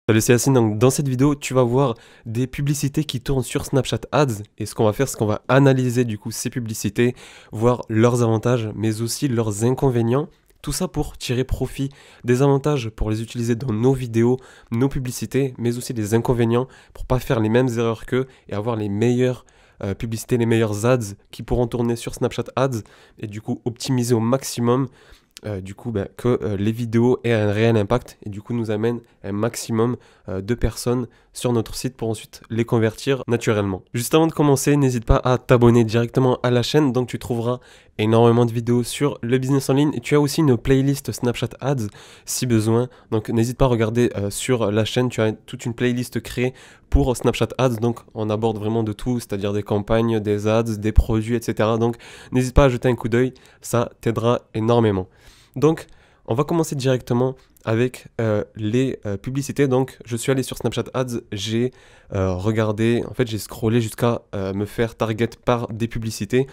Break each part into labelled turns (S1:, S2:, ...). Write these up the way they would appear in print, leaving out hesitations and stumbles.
S1: Salut, c'est Yacine. Donc, dans cette vidéo, tu vas voir des publicités qui tournent sur Snapchat Ads. Et ce qu'on va faire, c'est qu'on va analyser du coup ces publicités, voir leurs avantages, mais aussi leurs inconvénients. Tout ça pour tirer profit des avantages pour les utiliser dans nos vidéos, nos publicités, mais aussi des inconvénients pour pas faire les mêmes erreurs qu'eux et avoir les meilleures publicités, les meilleures ads qui pourront tourner sur Snapchat Ads et du coup optimiser au maximum que les vidéos aient un réel impact et du coup nous amènent un maximum de personnes sur notre site pour ensuite les convertir naturellement. Juste avant de commencer, n'hésite pas à t'abonner directement à la chaîne, donc tu trouveras énormément de vidéos sur le business en ligne et tu as aussi une playlist Snapchat Ads si besoin, donc n'hésite pas à regarder sur la chaîne, tu as toute une playlist créée pour Snapchat Ads, donc on aborde vraiment de tout, c'est-à-dire des campagnes, des ads, des produits, etc. Donc n'hésite pas à jeter un coup d'œil, ça t'aidera énormément. Donc, on va commencer directement avec les publicités. Donc, je suis allé sur Snapchat Ads, j'ai regardé, en fait, j'ai scrollé jusqu'à me faire target par des publicités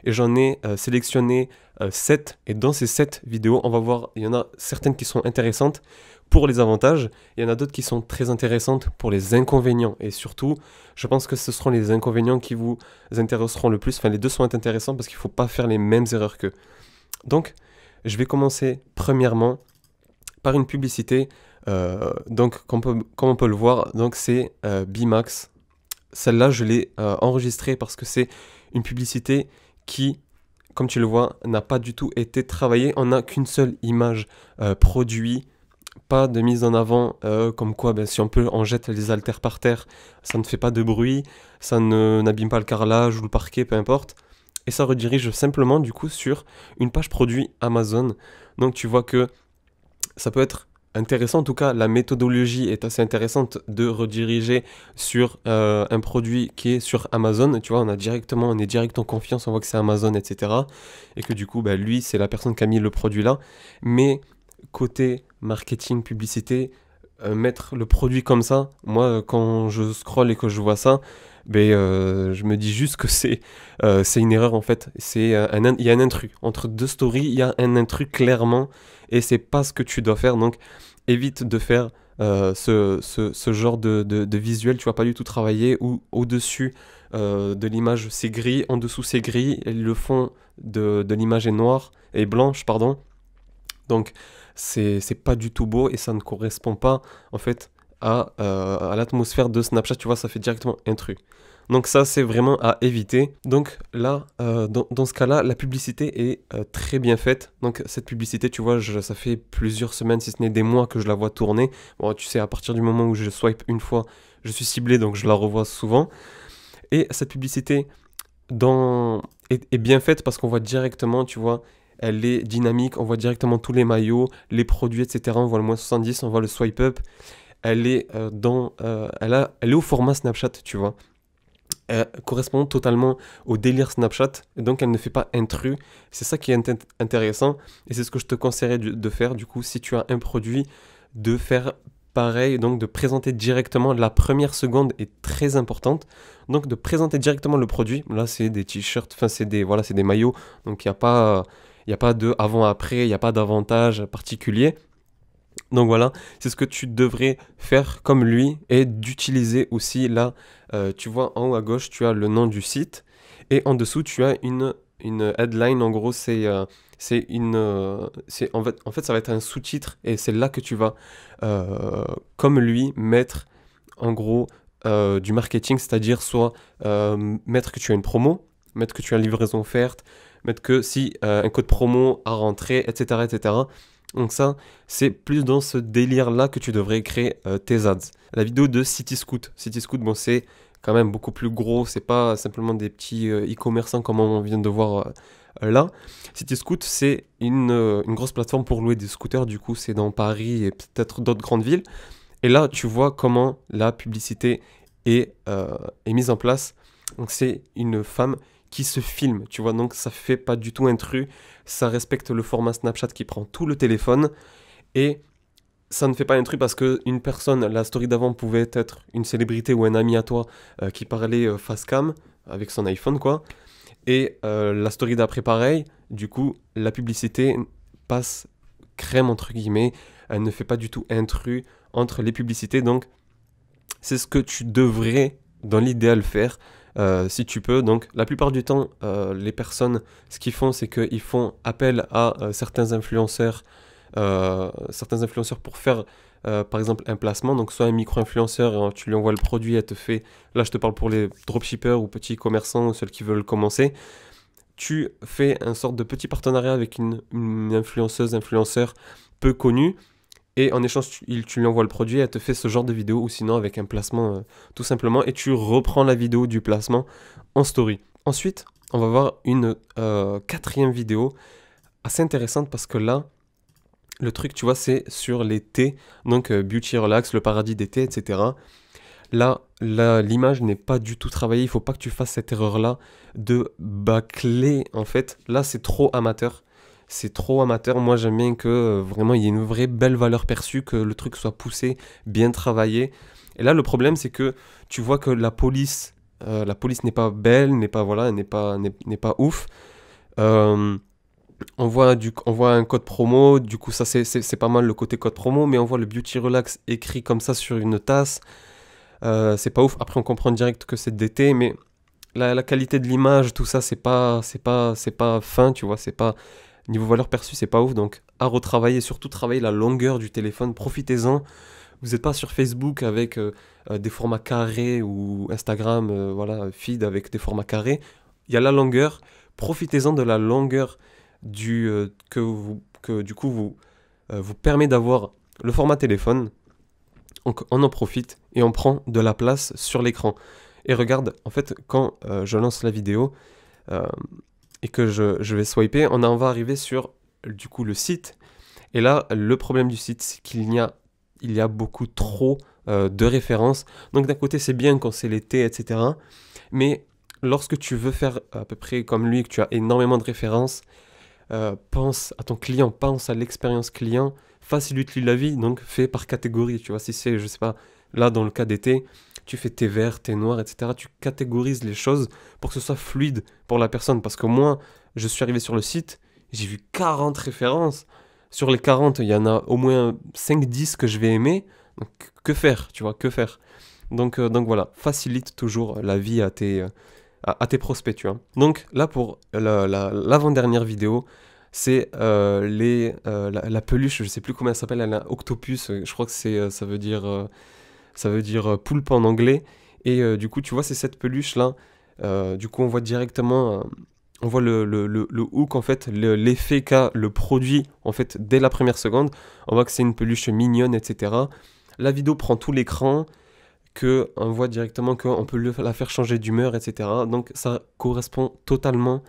S1: et j'en ai sélectionné 7. Et dans ces 7 vidéos, on va voir, il y en a certaines qui sont intéressantes pour les avantages, il y en a d'autres qui sont très intéressantes pour les inconvénients. Et surtout, je pense que ce seront les inconvénients qui vous intéresseront le plus. Enfin, les deux sont intéressants parce qu'il ne faut pas faire les mêmes erreurs qu'eux. Donc, je vais commencer premièrement par une publicité. Donc, comme on peut le voir, donc c'est Bimax. Celle-là, je l'ai enregistrée parce que c'est une publicité qui, comme tu le vois, n'a pas du tout été travaillée. On n'a qu'une seule image produit, pas de mise en avant, comme quoi si on jette les haltères par terre, ça ne fait pas de bruit, ça n'abîme pas le carrelage ou le parquet, peu importe. Et ça redirige simplement du coup sur une page produit Amazon. Donc tu vois que ça peut être intéressant, en tout cas la méthodologie est assez intéressante de rediriger sur un produit qui est sur Amazon. Tu vois, on est direct en confiance, on voit que c'est Amazon, etc. Et que du coup, lui, c'est la personne qui a mis le produit là. Mais côté marketing, publicité, mettre le produit comme ça, moi quand je scrolle et que je vois ça, je me dis juste que c'est une erreur en fait. Il y a un intrus. Entre deux stories, il y a un intrus clairement et c'est pas ce que tu dois faire. Donc évite de faire ce genre de visuel. Tu vas pas du tout travailler où au-dessus de l'image c'est gris, en dessous c'est gris, et le fond de l'image est noir et blanche, pardon. Donc c'est pas du tout beau et ça ne correspond pas en fait à l'atmosphère de Snapchat, tu vois, ça fait directement intrus. Donc ça, c'est vraiment à éviter. Donc là, dans ce cas-là, la publicité est très bien faite. Donc cette publicité, tu vois, ça fait plusieurs semaines, si ce n'est des mois que je la vois tourner. Bon, tu sais, à partir du moment où je swipe une fois, je suis ciblé, donc je la revois souvent. Et cette publicité est bien faite parce qu'on voit directement, tu vois, elle est dynamique, on voit directement tous les maillots, les produits, etc. On voit le moins 70, on voit le swipe up. Elle est elle est au format Snapchat, tu vois. Elle correspond totalement au délire Snapchat, et donc elle ne fait pas intrus. C'est ça qui est intéressant, et c'est ce que je te conseillerais de faire, du coup, si tu as un produit, de faire pareil, donc de présenter directement. La première seconde est très importante, donc de présenter directement le produit. Là, c'est des t-shirts, enfin, c'est des maillots, donc il n'y a pas de avant-après, il n'y a pas d'avantage particulier. Donc voilà, c'est ce que tu devrais faire comme lui et d'utiliser aussi là, tu vois en haut à gauche, tu as le nom du site et en dessous tu as une headline, en gros en fait ça va être un sous-titre et c'est là que tu vas comme lui mettre en gros du marketing, c'est-à-dire soit mettre que tu as une promo, mettre que tu as une livraison offerte, mettre que si un code promo à rentrer, etc., etc. Donc ça, c'est plus dans ce délire-là que tu devrais créer tes ads. La vidéo de Cityscoot. Cityscoot, bon, c'est quand même beaucoup plus gros. C'est pas simplement des petits e-commerçants comme on vient de voir là. Cityscoot, c'est une grosse plateforme pour louer des scooters. Du coup, c'est dans Paris et peut-être d'autres grandes villes. Et là, tu vois comment la publicité est mise en place. Donc c'est une femme qui se filme, tu vois, donc ça fait pas du tout intrus, ça respecte le format Snapchat qui prend tout le téléphone, et ça ne fait pas intrus parce que une personne, la story d'avant pouvait être une célébrité ou un ami à toi qui parlait face cam avec son iPhone, quoi, et la story d'après pareil, du coup, la publicité passe crème entre guillemets, elle ne fait pas du tout intrus entre les publicités. Donc, c'est ce que tu devrais, dans l'idéal, faire si tu peux. Donc, la plupart du temps, les personnes, ce qu'ils font, c'est qu'ils font appel à certains influenceurs pour faire, par exemple, un placement. Donc, soit un micro-influenceur, tu lui envoies le produit, elle te fait... Là, je te parle pour les dropshippers ou petits commerçants ou ceux qui veulent commencer. Tu fais un sorte de petit partenariat avec une influenceur peu connue. Et en échange, tu lui envoies le produit, elle te fait ce genre de vidéo, ou sinon avec un placement tout simplement, et tu reprends la vidéo du placement en story. Ensuite, on va voir une quatrième vidéo assez intéressante parce que là, le truc, tu vois, c'est sur les thés, donc Beauty Relax, le paradis des thés, etc. Là, l'image n'est pas du tout travaillée, il ne faut pas que tu fasses cette erreur-là de bâcler, en fait. Là, c'est trop amateur. C'est trop amateur. Moi, j'aime bien que vraiment il y ait une vraie belle valeur perçue, que le truc soit poussé, bien travaillé. Et là, le problème, c'est que tu vois que la police n'est pas belle, n'est pas voilà, n'est pas ouf. On voit un code promo. Du coup, ça c'est pas mal le côté code promo, mais on voit le Beauty Relax écrit comme ça sur une tasse. C'est pas ouf. Après, on comprend direct que c'est d'été, mais la qualité de l'image, tout ça, c'est pas fin, tu vois, c'est pas. Niveau valeur perçue, c'est pas ouf, donc à retravailler, surtout travailler la longueur du téléphone, profitez-en. Vous n'êtes pas sur Facebook avec des formats carrés ou Instagram, voilà, feed avec des formats carrés. Il y a la longueur, profitez-en de la longueur que du coup vous permet d'avoir le format téléphone. Donc on en profite et on prend de la place sur l'écran. Et regarde, en fait, quand je lance la vidéo, et que je vais swiper, on va arriver sur du coup le site. Et là, le problème du site, c'est qu'il y a beaucoup trop de références. Donc d'un côté, c'est bien quand c'est l'été, etc. Mais lorsque tu veux faire à peu près comme lui, que tu as énormément de références, pense à ton client, pense à l'expérience client, facilite-lui la vie, donc fais par catégorie. Tu vois, si c'est, je sais pas, là dans le cas d'été, tu fais tes verts, tes noirs, etc. Tu catégorises les choses pour que ce soit fluide pour la personne. Parce que moi, je suis arrivé sur le site, j'ai vu 40 références. Sur les 40, il y en a au moins 5-10 que je vais aimer. Donc, que faire, tu vois, que faire. Donc voilà, facilite toujours la vie à tes prospects, tu vois. Donc là, pour l'avant-dernière vidéo, c'est la peluche, je sais plus comment elle s'appelle, elle a un octopus, je crois que ça veut dire poulpe en anglais. Et du coup, tu vois, c'est cette peluche-là. Du coup, on voit directement, on voit le hook, en fait, l'effet qu'a le produit, en fait, dès la première seconde. On voit que c'est une peluche mignonne, etc. La vidéo prend tout l'écran, on voit directement qu'on peut la faire changer d'humeur, etc. Donc, ça correspond totalement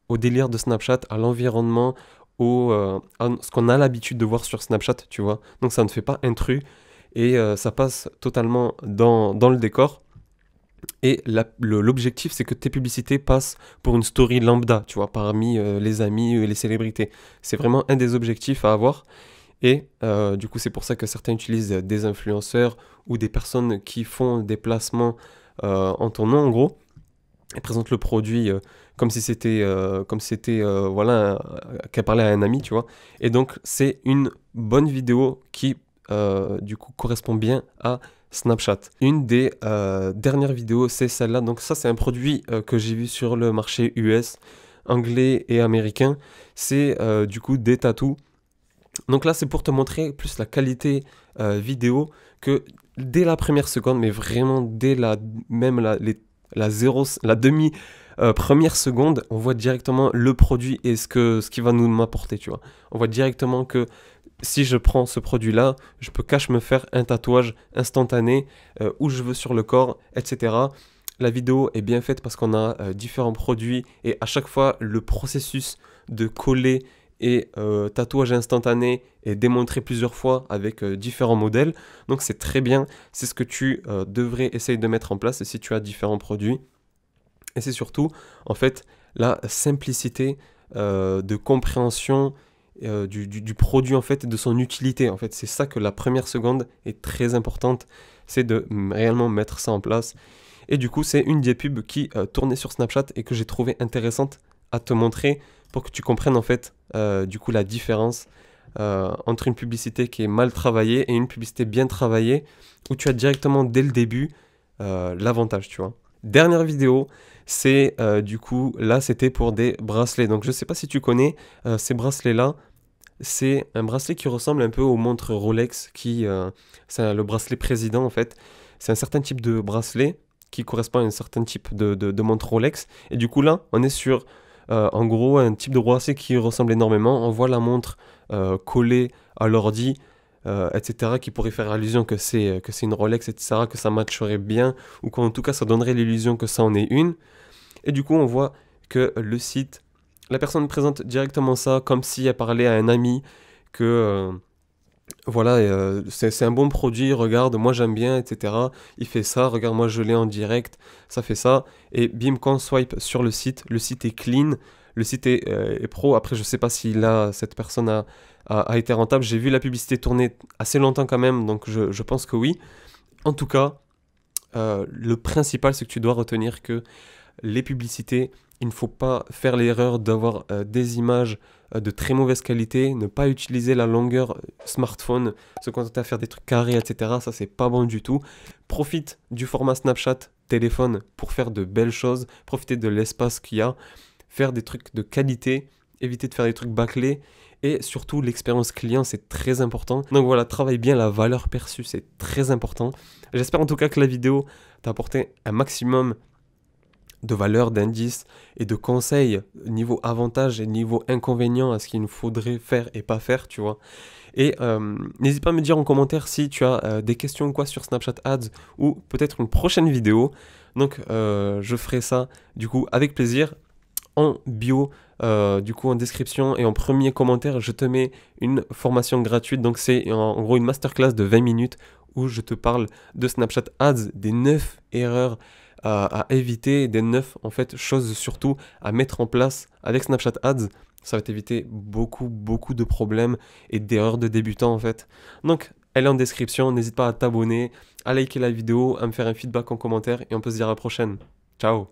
S1: au délire de Snapchat, à l'environnement, à ce qu'on a l'habitude de voir sur Snapchat, tu vois. Donc, ça ne fait pas intrus. Et ça passe totalement dans le décor. Et l'objectif, c'est que tes publicités passent pour une story lambda, tu vois, parmi les amis et les célébrités. C'est vraiment un des objectifs à avoir. Et du coup, c'est pour ça que certains utilisent des influenceurs ou des personnes qui font des placements en ton nom, en gros, et présentent le produit comme si c'était, voilà, qu'elle parlait à un ami, tu vois. Et donc, c'est une bonne vidéo qui du coup correspond bien à Snapchat. Une des dernières vidéos, c'est celle-là. Donc ça, c'est un produit que j'ai vu sur le marché US, anglais et américain. C'est du coup des tatous. Donc là, c'est pour te montrer plus la qualité vidéo, que dès la première seconde, mais vraiment dès la demi première seconde, on voit directement le produit et ce qui va nous m'apporter, tu vois. On voit directement que si je prends ce produit-là, je peux me faire un tatouage instantané où je veux sur le corps, etc. La vidéo est bien faite parce qu'on a différents produits et à chaque fois, le processus de coller et tatouage instantané est démontré plusieurs fois avec différents modèles. Donc c'est très bien, c'est ce que tu devrais essayer de mettre en place si tu as différents produits. Et c'est surtout, en fait, la simplicité de compréhension du produit, en fait, et de son utilité. En fait, c'est ça que la première seconde est très importante, c'est de réellement mettre ça en place. Et du coup, c'est une des pubs qui tournait sur Snapchat et que j'ai trouvé intéressante à te montrer pour que tu comprennes, en fait, du coup, la différence entre une publicité qui est mal travaillée et une publicité bien travaillée, où tu as directement dès le début l'avantage, tu vois. Dernière vidéo, c'est du coup, là c'était pour des bracelets. Donc je sais pas si tu connais ces bracelets-là. C'est un bracelet qui ressemble un peu aux montres Rolex, c'est le bracelet président en fait. C'est un certain type de bracelet qui correspond à un certain type de montre Rolex. Et du coup là, on est sur en gros un type de bracelet qui ressemble énormément. On voit la montre collée à l'ordi, etc., qui pourrait faire allusion que c'est une Rolex, etc., que ça matcherait bien, ou qu'en tout cas ça donnerait l'illusion que ça en est une. Et du coup on voit que le site, la personne présente directement ça comme si elle parlait à un ami, que voilà, c'est un bon produit, regarde, moi j'aime bien, etc. Il fait ça, regarde, moi je l'ai en direct, ça fait ça. Et bim, quand on swipe sur le site est clean, le site est pro. Après, je sais pas si là, cette personne a été rentable. J'ai vu la publicité tourner assez longtemps quand même, donc je pense que oui. En tout cas, le principal, c'est que tu dois retenir que les publicités, il ne faut pas faire l'erreur d'avoir des images de très mauvaise qualité, ne pas utiliser la longueur smartphone, se contenter à faire des trucs carrés, etc. Ça, c'est pas bon du tout. Profite du format Snapchat téléphone pour faire de belles choses, profiter de l'espace qu'il y a, faire des trucs de qualité, éviter de faire des trucs bâclés. Et surtout, l'expérience client, c'est très important. Donc voilà, travaille bien la valeur perçue, c'est très important. J'espère en tout cas que la vidéo t'a apporté un maximum de valeurs, d'indices et de conseils niveau avantages et niveau inconvénients à ce qu'il nous faudrait faire et pas faire, tu vois. Et n'hésite pas à me dire en commentaire si tu as des questions ou quoi sur Snapchat Ads ou peut-être une prochaine vidéo. Donc je ferai ça du coup avec plaisir. En bio, du coup en description et en premier commentaire, je te mets une formation gratuite. Donc c'est en gros une masterclass de 20 minutes où je te parle de Snapchat Ads, des 9 erreurs à éviter, des 9 en fait choses surtout à mettre en place avec Snapchat Ads. Ça va t'éviter beaucoup de problèmes et d'erreurs de débutants en fait. Donc elle est en description, n'hésite pas à t'abonner, à liker la vidéo, à me faire un feedback en commentaire et on peut se dire à la prochaine. Ciao.